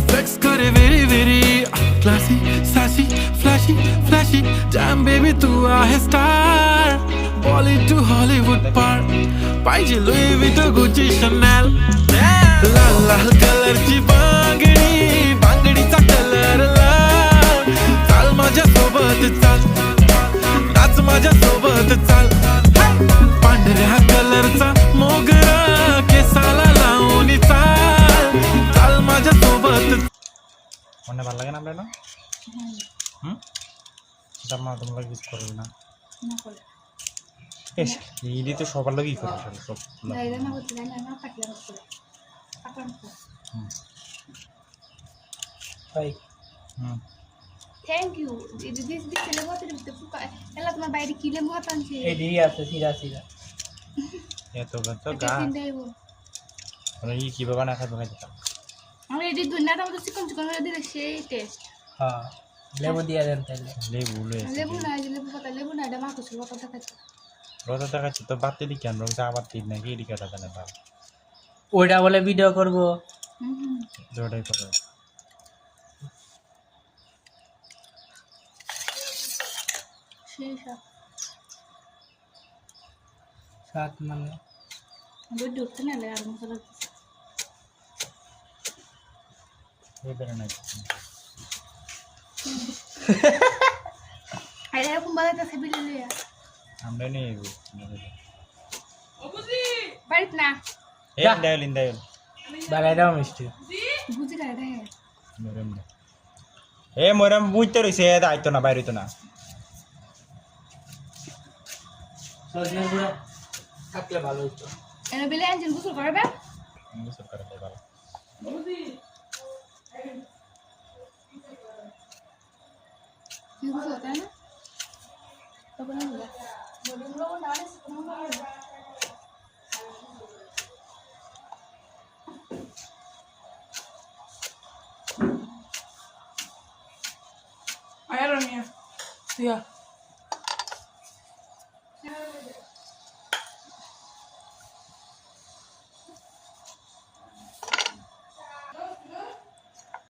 Flex करे very very classy, sassy, flashy, flashy. Damn baby तू आहे star. Bollywood to Hollywood par. पाहिजे Louis Vuitton, Gucci, Chanel. लाल लाल कलरची बांगडी, बांगडीचा colour लाल. चाल माझ्या सोबत चाल, नाच माझ्या सोबत चाल. पांढऱ्या कलरचा मोगरा केसाला लावून चाल. चाल माझ्या सोबत. মনে ভালো লাগে না আপনার না জামা তোমরা কিছু করবে না না করে এস এই তো সবার লাগেই করে সব যাইরা না হতে যায় না পাকলে করে পাকলাম তো ভাই থ্যাংক ইউ দিস ছেলে বলতে দিতে ফুকা এলা তোমার বাইরে কিলে মুহাত আনছে এদিকে আছে সিধা সিধা এত কত গা মানে এই কি বাবা না খাবে খাইতে আমি এই দুনিয়াটা মতো চিকন চিকন করে দিলে সেই টেস্ট হ্যাঁ লেবু দিয়ে দেন তাহলে লেবু পাতা লেবু না এটা মাকুসের পাতা দেখাচ্ছে রোজা দেখাচ্ছি তো বাতি দি কেন রোজা আবার তিন নাকি এদিকে কাটা জানে ভাব ওইটা বলে ভিডিও করব জোড়াই করে সেই সব সাত মানে দুধ উঠতে না আর মশলা এবারে নাই আরে এরকম বাজাইতেছে বিলে লিয়া আমরা নেই বাড়িত না এই ইন্দাইল বাগাই দাও মিষ্টি বুঝি গাড়ি দেয় মরম এ মরম বুঝতে রইছে দাইতো না বাইরে তো না সজনে গুঁড়া থাকলে ভালো হতো এনে বিলে ইঞ্জিন গোসল করবে গোসল করে ভালো কি গোসল তাই না তখন বলে বলিগুলো না Aeronia. Ja.